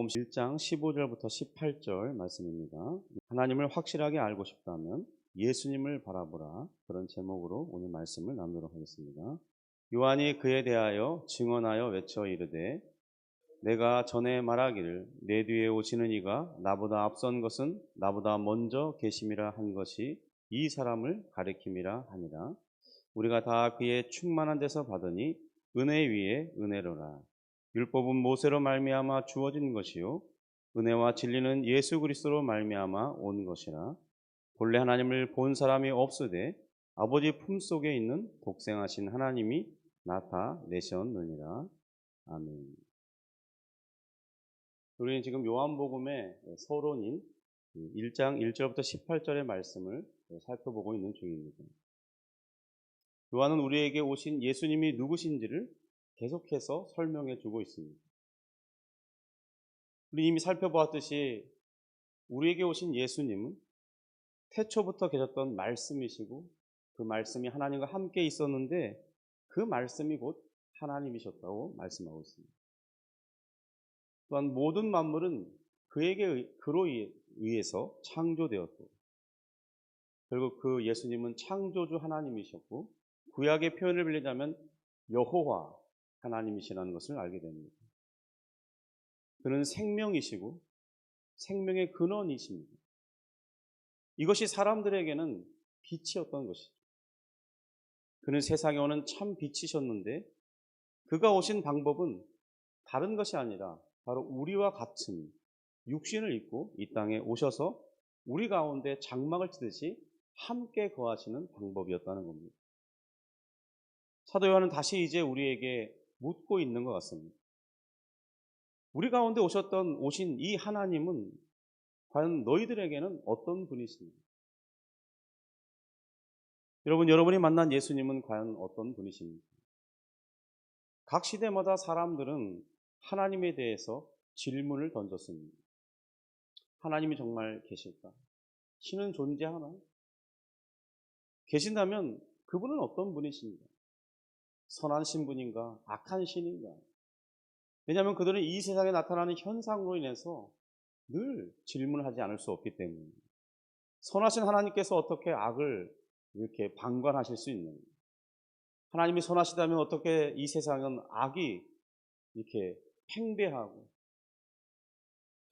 요한복음 1장 15절부터 18절 말씀입니다. 하나님을 확실하게 알고 싶다면 예수님을 바라보라. 그런 제목으로 오늘 말씀을 나누도록 하겠습니다. 요한이 그에 대하여 증언하여 외쳐 이르되 내가 전에 말하기를 내 뒤에 오시는 이가 나보다 앞선 것은 나보다 먼저 계심이라 한 것이 이 사람을 가리킴이라 하니라. 우리가 다 그의 충만한 데서 받으니 은혜 위에 은혜로라. 율법은 모세로 말미암아 주어진 것이요 은혜와 진리는 예수 그리스도로 말미암아 온 것이라. 본래 하나님을 본 사람이 없으되 아버지 품속에 있는 독생하신 하나님이 나타내셨느니라. 아멘. 우리는 지금 요한복음의 서론인 1장 1절부터 18절의 말씀을 살펴보고 있는 중입니다. 요한은 우리에게 오신 예수님이 누구신지를 계속해서 설명해 주고 있습니다. 우리 이미 살펴보았듯이 우리에게 오신 예수님은 태초부터 계셨던 말씀이시고 그 말씀이 하나님과 함께 있었는데 그 말씀이 곧 하나님이셨다고 말씀하고 있습니다. 또한 모든 만물은 그로 의해서 창조되었고 결국 그 예수님은 창조주 하나님이셨고 구약의 표현을 빌리자면 여호와 하나님이시라는 것을 알게 됩니다. 그는 생명이시고 생명의 근원이십니다. 이것이 사람들에게는 빛이었던 것이죠. 그는 세상에 오는 참 빛이셨는데 그가 오신 방법은 다른 것이 아니라 바로 우리와 같은 육신을 입고 이 땅에 오셔서 우리 가운데 장막을 치듯이 함께 거하시는 방법이었다는 겁니다. 사도 요한은 다시 이제 우리에게 묻고 있는 것 같습니다. 우리 가운데 오신 이 하나님은 과연 너희들에게는 어떤 분이십니까? 여러분이 만난 예수님은 과연 어떤 분이십니까? 각 시대마다 사람들은 하나님에 대해서 질문을 던졌습니다. 하나님이 정말 계실까? 신은 존재하나? 계신다면 그분은 어떤 분이십니까? 선한 신분인가? 악한 신인가? 왜냐하면 그들은 이 세상에 나타나는 현상으로 인해서 늘 질문을 하지 않을 수 없기 때문입니다. 선하신 하나님께서 어떻게 악을 이렇게 방관하실 수 있는가? 하나님이 선하시다면 어떻게 이 세상은 악이 이렇게 팽배하고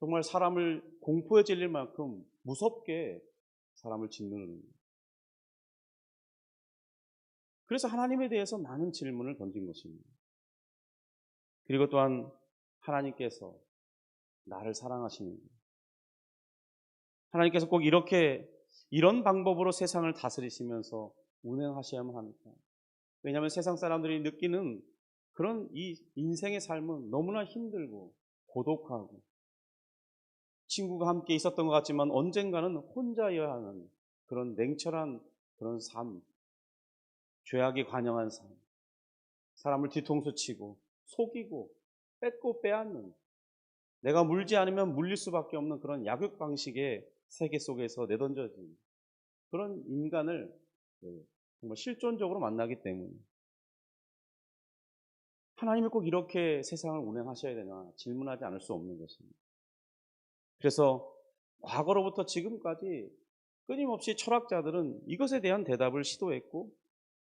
정말 사람을 공포에 질릴 만큼 무섭게 사람을 짓누르는 거예요. 그래서 하나님에 대해서 많은 질문을 던진 것입니다. 그리고 또한 하나님께서 나를 사랑하시는 거예요. 하나님께서 꼭 이런 방법으로 세상을 다스리시면서 운행하셔야만 합니까? 왜냐하면 세상 사람들이 느끼는 그런 이 인생의 삶은 너무나 힘들고 고독하고 친구가 함께 있었던 것 같지만 언젠가는 혼자여야 하는 그런 냉철한 그런 삶, 죄악이 관영한 삶, 사람을 뒤통수 치고 속이고 뺏고 빼앗는 내가 물지 않으면 물릴 수밖에 없는 그런 약육 방식의 세계 속에서 내던져진 그런 인간을 정말 실존적으로 만나기 때문에 하나님이 꼭 이렇게 세상을 운행하셔야 되나 질문하지 않을 수 없는 것입니다. 그래서 과거로부터 지금까지 끊임없이 철학자들은 이것에 대한 대답을 시도했고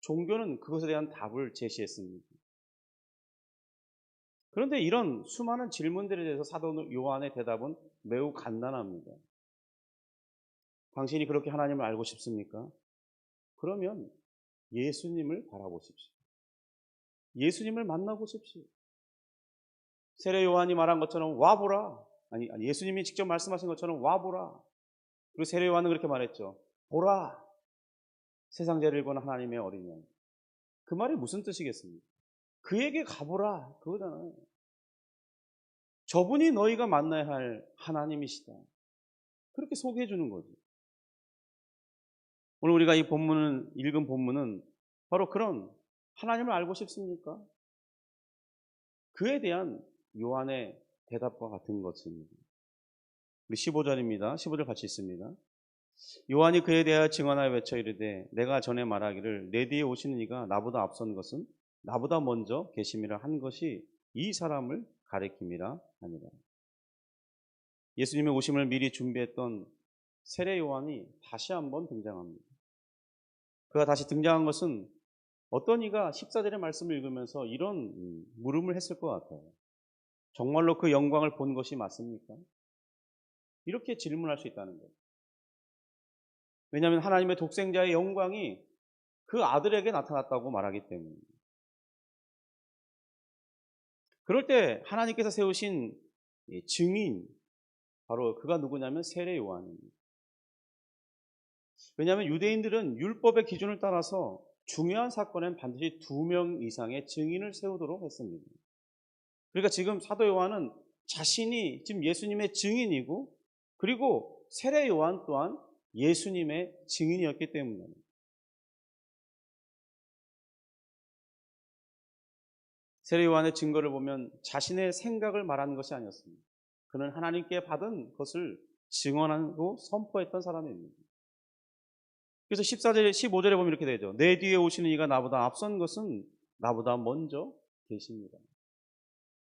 종교는 그것에 대한 답을 제시했습니다. 그런데 이런 수많은 질문들에 대해서 사도 요한의 대답은 매우 간단합니다. 당신이 그렇게 하나님을 알고 싶습니까? 그러면 예수님을 바라보십시오. 예수님을 만나보십시오. 세례 요한이 말한 것처럼 와보라. 아니 예수님이 직접 말씀하신 것처럼 와보라. 그리고 세례 요한은 그렇게 말했죠. 보라. 세상 죄를 건 하나님의 어린 양. 그 말이 무슨 뜻이겠습니까? 그에게 가보라. 그거잖아요. 저분이 너희가 만나야 할 하나님이시다. 그렇게 소개해 주는 거죠. 오늘 우리가 읽은 본문은 바로 그런 하나님을 알고 싶습니까? 그에 대한 요한의 대답과 같은 것입니다. 우리 15절입니다. 15절 같이 있습니다. 요한이 그에 대하여 증언하여 외쳐 이르되 내가 전에 말하기를 내 뒤에 오시는 이가 나보다 앞선 것은 나보다 먼저 계심이라 한 것이 이 사람을 가리킴이라 하니라. 예수님의 오심을 미리 준비했던 세례 요한이 다시 한번 등장합니다. 그가 다시 등장한 것은 어떤 이가 14절의 말씀을 읽으면서 이런 물음을 했을 것 같아요. 정말로 그 영광을 본 것이 맞습니까? 이렇게 질문할 수 있다는 거예요. 왜냐하면 하나님의 독생자의 영광이 그 아들에게 나타났다고 말하기 때문입니다. 그럴 때 하나님께서 세우신 증인, 바로 그가 누구냐면 세례 요한입니다. 왜냐하면 유대인들은 율법의 기준을 따라서 중요한 사건엔 반드시 2명 이상의 증인을 세우도록 했습니다. 그러니까 지금 사도 요한은 자신이 지금 예수님의 증인이고, 그리고 세례 요한 또한 예수님의 증인이었기 때문입니다. 세례 요한의 증거를 보면 자신의 생각을 말하는 것이 아니었습니다. 그는 하나님께 받은 것을 증언하고 선포했던 사람입니다. 그래서 14절, 15절에 보면 이렇게 되죠. 내 뒤에 오시는 이가 나보다 앞선 것은 나보다 먼저 계십니다.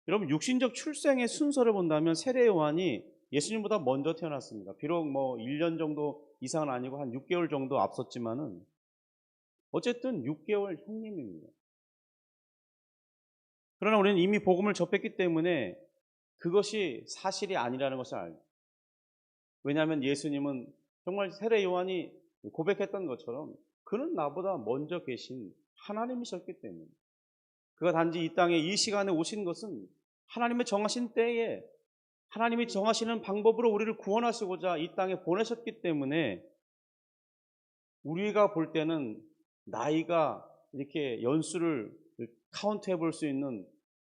여러분, 육신적 출생의 순서를 본다면 세례 요한이 예수님보다 먼저 태어났습니다. 비록 뭐 1년 정도 이상은 아니고 한 6개월 정도 앞섰지만은 어쨌든 6개월 형님입니다. 그러나 우리는 이미 복음을 접했기 때문에 그것이 사실이 아니라는 것을 알죠. 왜냐하면 예수님은 정말 세례 요한이 고백했던 것처럼 그는 나보다 먼저 계신 하나님이셨기 때문에, 그가 단지 이 땅에 이 시간에 오신 것은 하나님의 정하신 때에 하나님이 정하시는 방법으로 우리를 구원하시고자 이 땅에 보내셨기 때문에, 우리가 볼 때는 나이가 이렇게 연수를 카운트해 볼 수 있는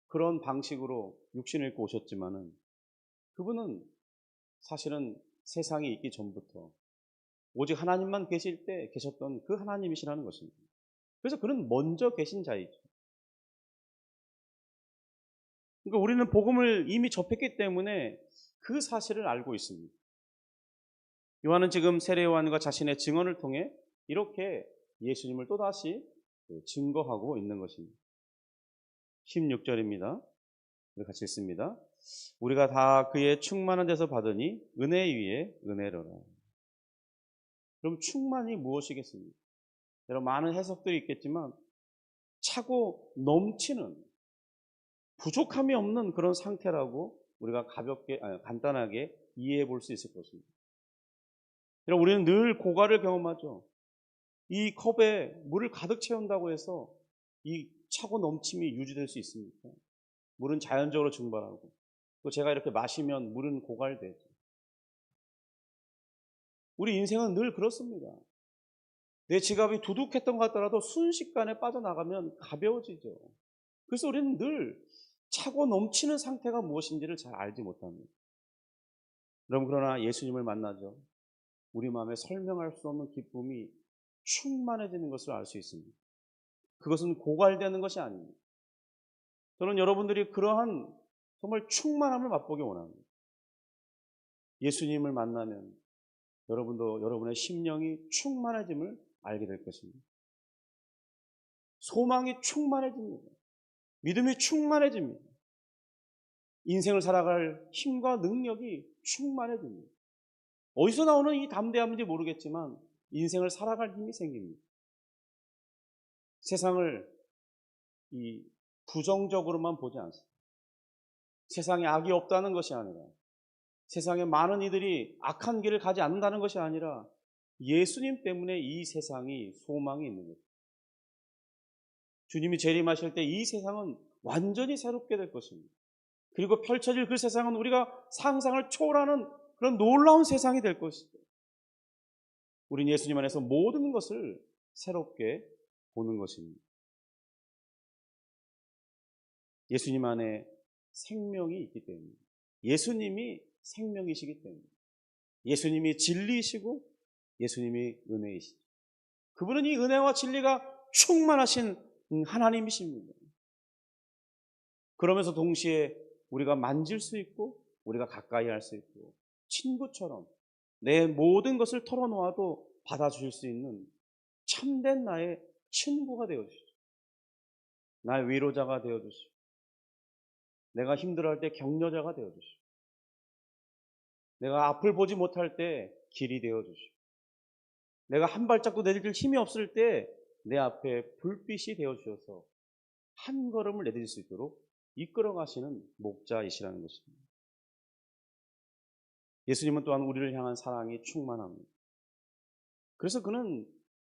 그런 방식으로 육신을 입고 오셨지만은, 그분은 사실은 세상이 있기 전부터 오직 하나님만 계실 때 계셨던 그 하나님이시라는 것입니다. 그래서 그는 먼저 계신 자이죠. 그러니까 우리는 복음을 이미 접했기 때문에 그 사실을 알고 있습니다. 요한은 지금 세례 요한과 자신의 증언을 통해 이렇게 예수님을 또다시 증거하고 있는 것입니다. 16절입니다. 같이 읽습니다. 우리가 다 그의 충만한 데서 받으니 은혜 위에 은혜로라. 그럼 충만이 무엇이겠습니까? 여러분, 많은 해석들이 있겠지만 차고 넘치는, 부족함이 없는 그런 상태라고 우리가 간단하게 이해해 볼 수 있을 것입니다. 여러분, 우리는 늘 고갈을 경험하죠. 이 컵에 물을 가득 채운다고 해서 이 차고 넘침이 유지될 수 있습니까? 물은 자연적으로 증발하고, 또 제가 이렇게 마시면 물은 고갈되죠. 우리 인생은 늘 그렇습니다. 내 지갑이 두둑했던 것 같더라도 순식간에 빠져나가면 가벼워지죠. 그래서 우리는 늘 차고 넘치는 상태가 무엇인지를 잘 알지 못합니다. 여러분, 그러나 예수님을 만나죠. 우리 마음에 설명할 수 없는 기쁨이 충만해지는 것을 알 수 있습니다. 그것은 고갈되는 것이 아닙니다. 저는 여러분들이 그러한 정말 충만함을 맛보기 원합니다. 예수님을 만나면 여러분도 여러분의 심령이 충만해짐을 알게 될 것입니다. 소망이 충만해집니다. 믿음이 충만해집니다. 인생을 살아갈 힘과 능력이 충만해집니다. 어디서 나오는 이 담대함인지 모르겠지만 인생을 살아갈 힘이 생깁니다. 세상을 이 부정적으로만 보지 않습니다. 세상에 악이 없다는 것이 아니라, 세상에 많은 이들이 악한 길을 가지 않는다는 것이 아니라 예수님 때문에 이 세상이 소망이 있는 거죠. 주님이 재림하실 때 이 세상은 완전히 새롭게 될 것입니다. 그리고 펼쳐질 그 세상은 우리가 상상을 초월하는 그런 놀라운 세상이 될 것이죠. 우리는 예수님 안에서 모든 것을 새롭게 보는 것입니다. 예수님 안에 생명이 있기 때문입니다. 예수님이 생명이시기 때문입니다. 예수님이 진리이시고 예수님이 은혜이시죠. 그분은 이 은혜와 진리가 충만하신 하나님이십니다. 그러면서 동시에 우리가 만질 수 있고 우리가 가까이 할 수 있고 친구처럼 내 모든 것을 털어놓아도 받아주실 수 있는 참된 나의 친구가 되어주시죠. 나의 위로자가 되어주시고 내가 힘들어할 때 격려자가 되어주시고 내가 앞을 보지 못할 때 길이 되어 주시고, 내가 한 발짝도 내디딜 힘이 없을 때 내 앞에 불빛이 되어 주셔서 한 걸음을 내디딜 수 있도록 이끌어 가시는 목자이시라는 것입니다. 예수님은 또한 우리를 향한 사랑이 충만합니다. 그래서 그는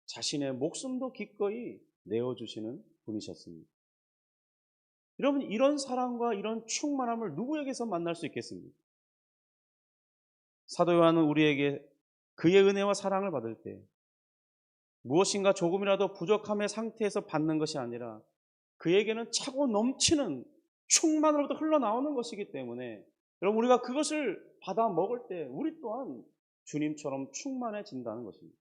자신의 목숨도 기꺼이 내어주시는 분이셨습니다. 여러분, 이런 사랑과 이런 충만함을 누구에게서 만날 수 있겠습니까? 사도 요한은 우리에게 그의 은혜와 사랑을 받을 때 무엇인가 조금이라도 부족함의 상태에서 받는 것이 아니라 그에게는 차고 넘치는 충만으로부터 흘러나오는 것이기 때문에, 여러분, 우리가 그것을 받아 먹을 때 우리 또한 주님처럼 충만해진다는 것입니다.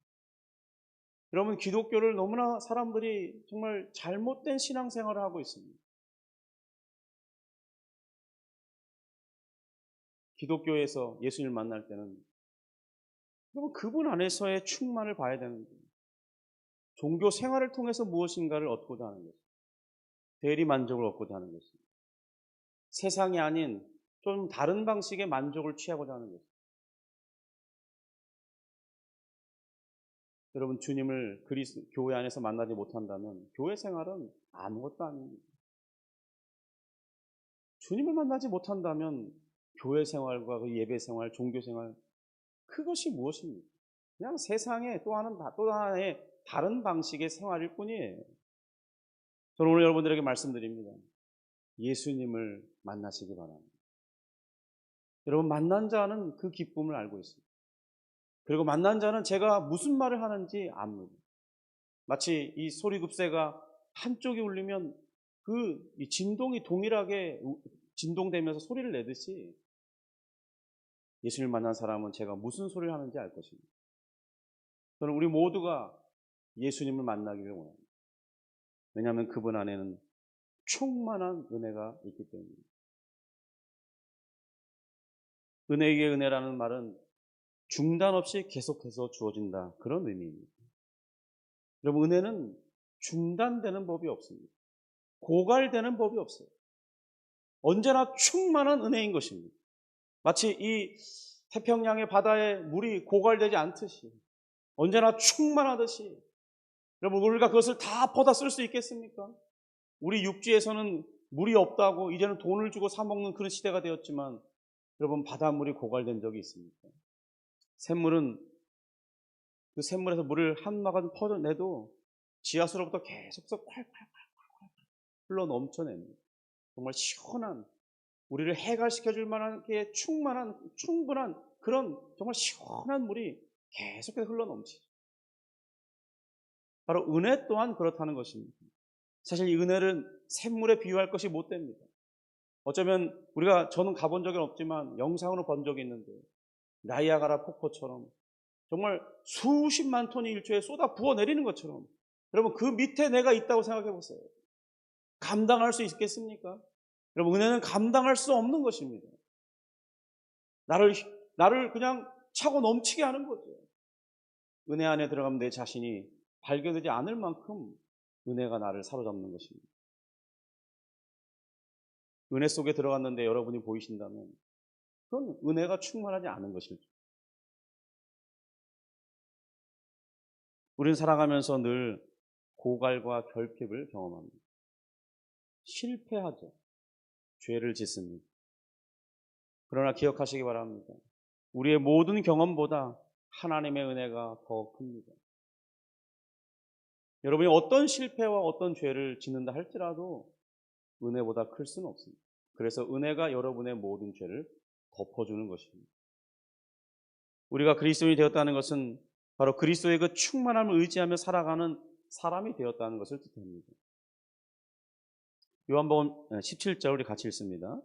여러분, 기독교를 너무나 사람들이 정말 잘못된 신앙생활을 하고 있습니다. 기독교에서 예수님을 만날 때는 여러분, 그분 안에서의 충만을 봐야 되는 거예요. 종교 생활을 통해서 무엇인가를 얻고자 하는 것입니다. 대리 만족을 얻고자 하는 것입니다. 세상이 아닌 좀 다른 방식의 만족을 취하고자 하는 것입니다. 여러분, 주님을 교회 안에서 만나지 못한다면 교회 생활은 아무것도 아닙니다. 주님을 만나지 못한다면 교회 생활과 그 예배 생활, 종교 생활, 그것이 무엇입니까? 그냥 세상의 또 하나의 다른 방식의 생활일 뿐이에요. 저는 오늘 여러분들에게 말씀드립니다. 예수님을 만나시기 바랍니다. 여러분, 만난 자는 그 기쁨을 알고 있습니다. 그리고 만난 자는 제가 무슨 말을 하는지 압니다. 마치 이 소리급새가 한쪽이 울리면 이 진동이 동일하게 진동되면서 소리를 내듯이 예수님을 만난 사람은 제가 무슨 소리를 하는지 알 것입니다. 저는 우리 모두가 예수님을 만나기를 원합니다. 왜냐하면 그분 안에는 충만한 은혜가 있기 때문입니다. 은혜 위에 은혜라는 말은 중단 없이 계속해서 주어진다, 그런 의미입니다. 여러분, 은혜는 중단되는 법이 없습니다. 고갈되는 법이 없어요. 언제나 충만한 은혜인 것입니다. 마치 이 태평양의 바다에 물이 고갈되지 않듯이 언제나 충만하듯이, 여러분, 우리가 그것을 다 퍼다 쓸 수 있겠습니까? 우리 육지에서는 물이 없다고 이제는 돈을 주고 사 먹는 그런 시대가 되었지만, 여러분, 바닷물이 고갈된 적이 있습니까? 샘물은 그 샘물에서 물을 한 마간 퍼내도 지하수로부터 계속해서 콸콸콸콸 흘러 넘쳐냅니다. 정말 시원한, 우리를 해갈시켜줄 만한 게 충분한 그런 정말 시원한 물이 계속해서 흘러 넘치죠. 바로 은혜 또한 그렇다는 것입니다. 사실 이 은혜를 샘물에 비유할 것이 못 됩니다. 어쩌면 저는 가본 적은 없지만 영상으로 본 적이 있는데, 나이아가라 폭포처럼 정말 수십만 톤이 일초에 쏟아 부어 내리는 것처럼, 여러분, 그 밑에 내가 있다고 생각해 보세요. 감당할 수 있겠습니까? 여러분, 은혜는 감당할 수 없는 것입니다. 나를 그냥 차고 넘치게 하는 거죠. 은혜 안에 들어가면 내 자신이 발견되지 않을 만큼 은혜가 나를 사로잡는 것입니다. 은혜 속에 들어갔는데 여러분이 보이신다면 그건 은혜가 충만하지 않은 것이죠. 우리는 살아가면서 늘 고갈과 결핍을 경험합니다. 실패하죠. 죄를 짓습니다. 그러나 기억하시기 바랍니다. 우리의 모든 경험보다 하나님의 은혜가 더 큽니다. 여러분이 어떤 실패와 어떤 죄를 짓는다 할지라도 은혜보다 클 수는 없습니다. 그래서 은혜가 여러분의 모든 죄를 덮어주는 것입니다. 우리가 그리스도인이 되었다는 것은 바로 그리스도의 그 충만함을 의지하며 살아가는 사람이 되었다는 것을 뜻합니다. 요한복음 17절 우리 같이 읽습니다.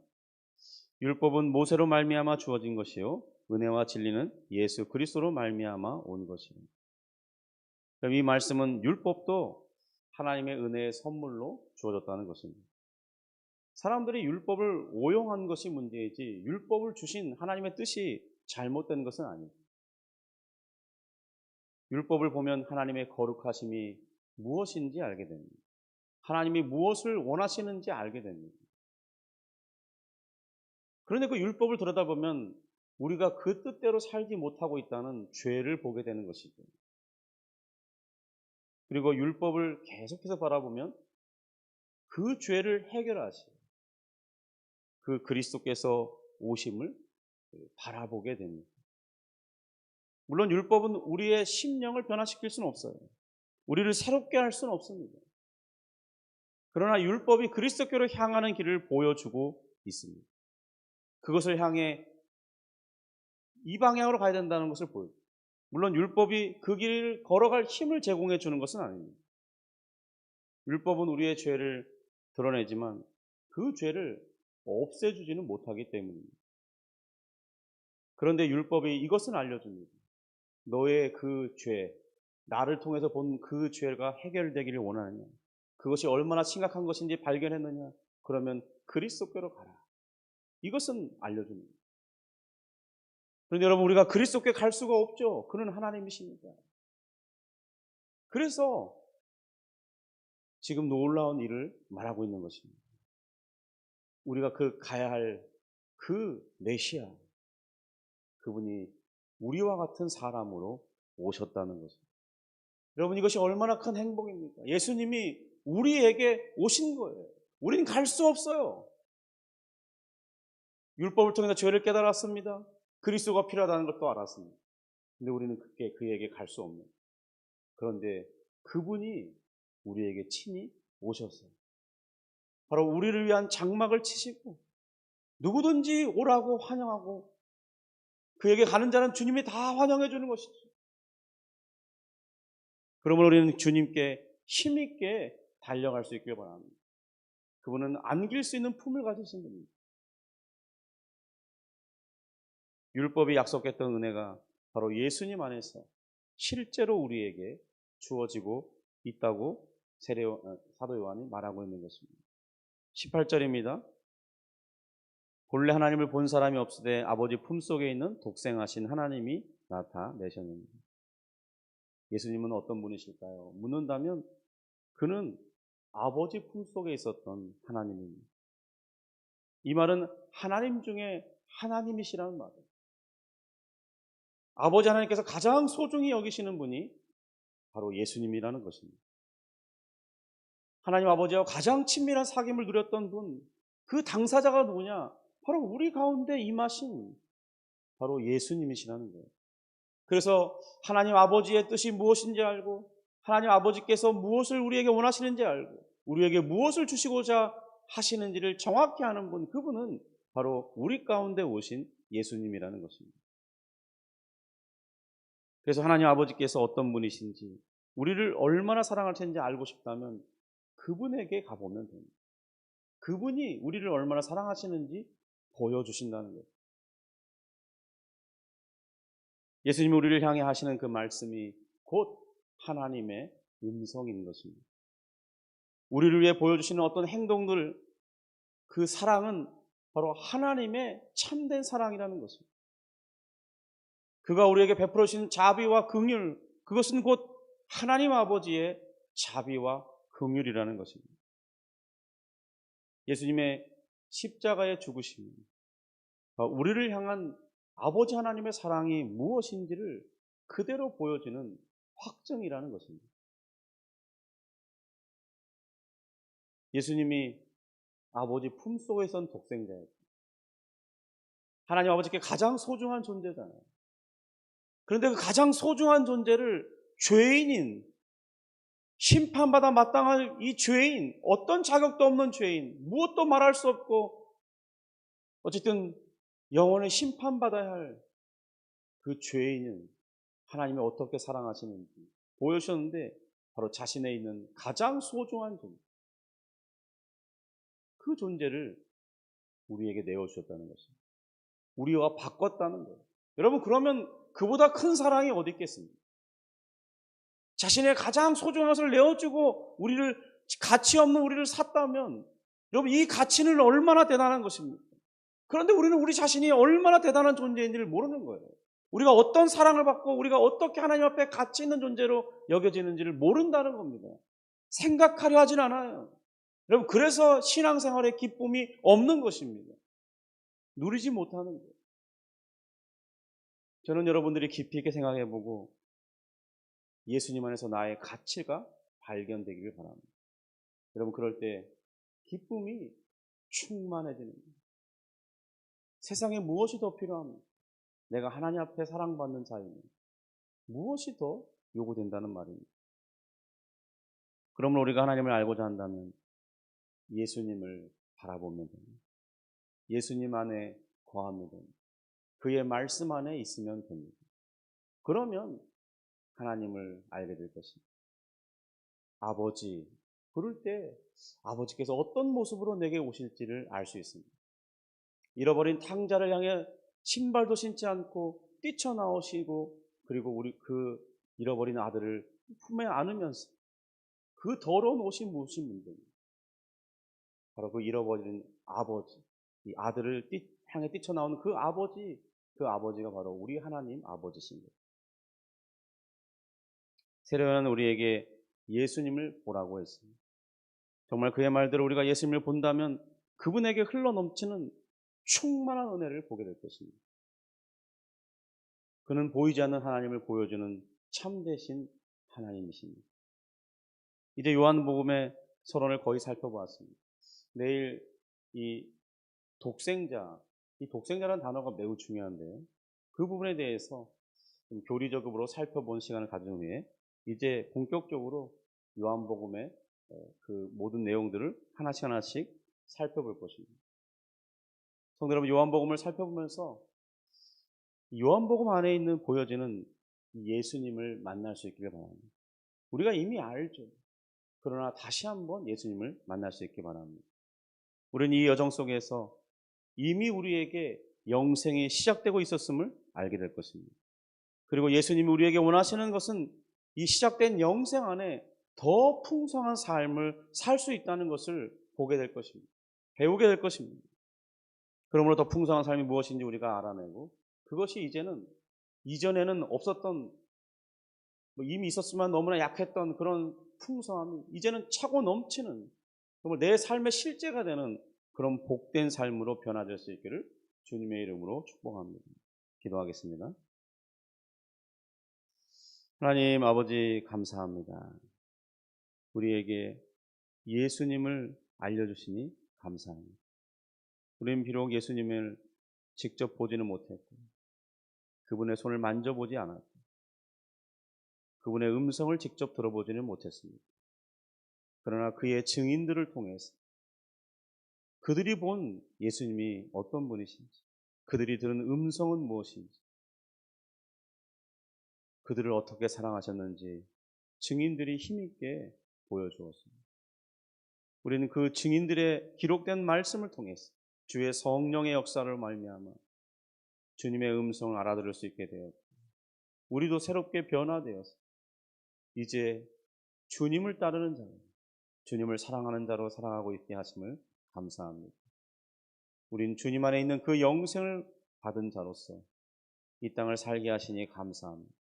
율법은 모세로 말미암아 주어진 것이요 은혜와 진리는 예수 그리스도로 말미암아 온 것이요. 그럼 이 말씀은 율법도 하나님의 은혜의 선물로 주어졌다는 것입니다. 사람들이 율법을 오용한 것이 문제이지 율법을 주신 하나님의 뜻이 잘못된 것은 아닙니다. 율법을 보면 하나님의 거룩하심이 무엇인지 알게 됩니다. 하나님이 무엇을 원하시는지 알게 됩니다. 그런데 그 율법을 들여다보면 우리가 그 뜻대로 살지 못하고 있다는 죄를 보게 되는 것이죠. 그리고 율법을 계속해서 바라보면 그 죄를 해결하시 그 그리스도께서 오심을 바라보게 됩니다. 물론 율법은 우리의 심령을 변화시킬 수는 없어요. 우리를 새롭게 할 수는 없습니다. 그러나 율법이 그리스도께로 향하는 길을 보여주고 있습니다. 그것을 향해 이 방향으로 가야 된다는 것을 보여요. 물론 율법이 그 길을 걸어갈 힘을 제공해 주는 것은 아닙니다. 율법은 우리의 죄를 드러내지만 그 죄를 없애주지는 못하기 때문입니다. 그런데 율법이 이것은 알려줍니다. 너의 그 죄, 나를 통해서 본 그 죄가 해결되기를 원하느냐, 그것이 얼마나 심각한 것인지 발견했느냐, 그러면 그리스도께로 가라. 이것은 알려줍니다. 그런데 여러분, 우리가 그리스도께 갈 수가 없죠. 그는 하나님이십니다. 그래서 지금 놀라운 일을 말하고 있는 것입니다. 우리가 가야 할 그 메시아, 그분이 우리와 같은 사람으로 오셨다는 것입니다. 여러분, 이것이 얼마나 큰 행복입니까? 예수님이 우리에게 오신 거예요. 우리는 갈 수 없어요. 율법을 통해서 죄를 깨달았습니다. 그리스도가 필요하다는 것도 알았습니다. 근데 우리는 그에게 갈 수 없는. 그런데 그분이 우리에게 친히 오셨어요. 바로 우리를 위한 장막을 치시고 누구든지 오라고 환영하고 그에게 가는 자는 주님이 다 환영해 주는 것이죠. 그러므로 우리는 주님께 힘있게 달려갈 수 있길 바랍니다. 그분은 안길 수 있는 품을 가지신 분입니다. 율법이 약속했던 은혜가 바로 예수님 안에서 실제로 우리에게 주어지고 있다고 사도 요한이 말하고 있는 것입니다. 18절입니다. 본래 하나님을 본 사람이 없으되 아버지 품속에 있는 독생하신 하나님이 나타내셨느니라. 예수님은 어떤 분이실까요? 묻는다면 그는 아버지 품속에 있었던 하나님입니다. 이 말은 하나님 중에 하나님이시라는 말이에요. 아버지 하나님께서 가장 소중히 여기시는 분이 바로 예수님이라는 것입니다. 하나님 아버지와 가장 친밀한 사귐을 누렸던 분, 그 당사자가 누구냐? 바로 우리 가운데 임하신 바로 예수님이시라는 거예요. 그래서 하나님 아버지의 뜻이 무엇인지 알고 하나님 아버지께서 무엇을 우리에게 원하시는지 알고 우리에게 무엇을 주시고자 하시는지를 정확히 아는 분, 그분은 바로 우리 가운데 오신 예수님이라는 것입니다. 그래서 하나님 아버지께서 어떤 분이신지 우리를 얼마나 사랑할 텐지 알고 싶다면 그분에게 가보면 됩니다. 그분이 우리를 얼마나 사랑하시는지 보여주신다는 거예요. 예수님이 우리를 향해 하시는 그 말씀이 곧 하나님의 음성인 것입니다. 우리를 위해 보여주시는 어떤 행동들, 그 사랑은 바로 하나님의 참된 사랑이라는 것입니다. 그가 우리에게 베풀어 주신 자비와 긍휼, 그것은 곧 하나님 아버지의 자비와 긍휼이라는 것입니다. 예수님의 십자가의 죽으심은 우리를 향한 아버지 하나님의 사랑이 무엇인지를 그대로 보여주는 확증이라는 것입니다. 예수님이 아버지 품속에 있던 독생자예요. 하나님 아버지께 가장 소중한 존재잖아요. 그런데 그 가장 소중한 존재를 죄인인, 심판받아 마땅할 이 죄인, 어떤 자격도 없는 죄인, 무엇도 말할 수 없고 어쨌든 영원히 심판받아야 할 그 죄인은 하나님이 어떻게 사랑하시는지 보여주셨는데 바로 자신에 있는 가장 소중한 존재, 그 존재를 우리에게 내어주셨다는 것입니다. 우리와 바꿨다는 거예요. 여러분, 그러면 그보다 큰 사랑이 어디 있겠습니까? 자신의 가장 소중한 것을 내어주고 우리를, 가치 없는 우리를 샀다면 여러분, 이 가치는 얼마나 대단한 것입니까? 그런데 우리는 우리 자신이 얼마나 대단한 존재인지를 모르는 거예요. 우리가 어떤 사랑을 받고 우리가 어떻게 하나님 앞에 가치 있는 존재로 여겨지는지를 모른다는 겁니다. 생각하려 하진 않아요. 여러분, 그래서 신앙생활에 기쁨이 없는 것입니다. 누리지 못하는 거예요. 저는 여러분들이 깊이 있게 생각해보고 예수님 안에서 나의 가치가 발견되기를 바랍니다. 여러분 그럴 때 기쁨이 충만해지는 거예요. 세상에 무엇이 더 필요합니까? 내가 하나님 앞에 사랑받는 자이면 무엇이 더 요구된다는 말입니다. 그러면 우리가 하나님을 알고자 한다면 예수님을 바라보면 됩니다. 예수님 안에 거하면 됩니다. 그의 말씀 안에 있으면 됩니다. 그러면 하나님을 알게 될 것입니다. 아버지, 부를 때 아버지께서 어떤 모습으로 내게 오실지를 알 수 있습니다. 잃어버린 탕자를 향해 신발도 신지 않고 뛰쳐나오시고 그리고 우리 그 잃어버린 아들을 품에 안으면서 그 더러운 옷이 무엇이 문제입니까? 바로 그 잃어버린 아버지, 이 아들을 향해 뛰쳐나오는 그 아버지가 바로 우리 하나님 아버지십니다. 세례요한은 우리에게 예수님을 보라고 했습니다. 정말 그의 말대로 우리가 예수님을 본다면 그분에게 흘러넘치는 충만한 은혜를 보게 될 것입니다. 그는 보이지 않는 하나님을 보여주는 참되신 하나님이십니다. 이제 요한복음의 서론을 거의 살펴보았습니다. 내일 이 독생자라는 단어가 매우 중요한데요. 그 부분에 대해서 좀 교리적으로 살펴본 시간을 가진 후에 이제 본격적으로 요한복음의 그 모든 내용들을 하나씩 살펴볼 것입니다. 성도 여러분, 요한복음을 살펴보면서 요한복음 안에 있는 보여지는 예수님을 만날 수 있기를 바랍니다. 우리가 이미 알죠. 그러나 다시 한번 예수님을 만날 수 있기 바랍니다. 우리는 이 여정 속에서 이미 우리에게 영생이 시작되고 있었음을 알게 될 것입니다. 그리고 예수님이 우리에게 원하시는 것은 이 시작된 영생 안에 더 풍성한 삶을 살 수 있다는 것을 보게 될 것입니다. 배우게 될 것입니다. 그러므로 더 풍성한 삶이 무엇인지 우리가 알아내고 그것이 이전에는 없었던 이미 있었지만 너무나 약했던 그런 풍성함이 이제는 차고 넘치는 정말 내 삶의 실제가 되는 그런 복된 삶으로 변화될 수 있기를 주님의 이름으로 축복합니다. 기도하겠습니다. 하나님 아버지 감사합니다. 우리에게 예수님을 알려주시니 감사합니다. 우리는 비록 예수님을 직접 보지는 못했고 그분의 손을 만져보지 않았고 그분의 음성을 직접 들어보지는 못했습니다. 그러나 그의 증인들을 통해서 그들이 본 예수님이 어떤 분이신지 그들이 들은 음성은 무엇인지 그들을 어떻게 사랑하셨는지 증인들이 힘있게 보여주었습니다. 우리는 그 증인들의 기록된 말씀을 통해서 주의 성령의 역사를 말미암아 주님의 음성을 알아들을 수 있게 되었고 우리도 새롭게 변화되어서 이제 주님을 따르는 자로 주님을 사랑하는 자로 살아가고 있게 하심을 감사합니다. 우린 주님 안에 있는 그 영생을 받은 자로서 이 땅을 살게 하시니 감사합니다.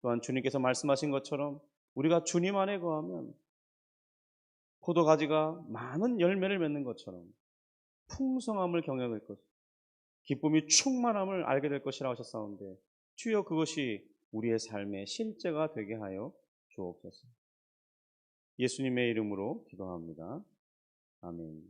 또한 주님께서 말씀하신 것처럼 우리가 주님 안에 거하면 포도가지가 많은 열매를 맺는 것처럼 풍성함을 경험할 것, 기쁨이 충만함을 알게 될 것이라고 하셨사온데 주여 그것이 우리의 삶의 실제가 되게 하여 주옵소서. 예수님의 이름으로 기도합니다. 아멘.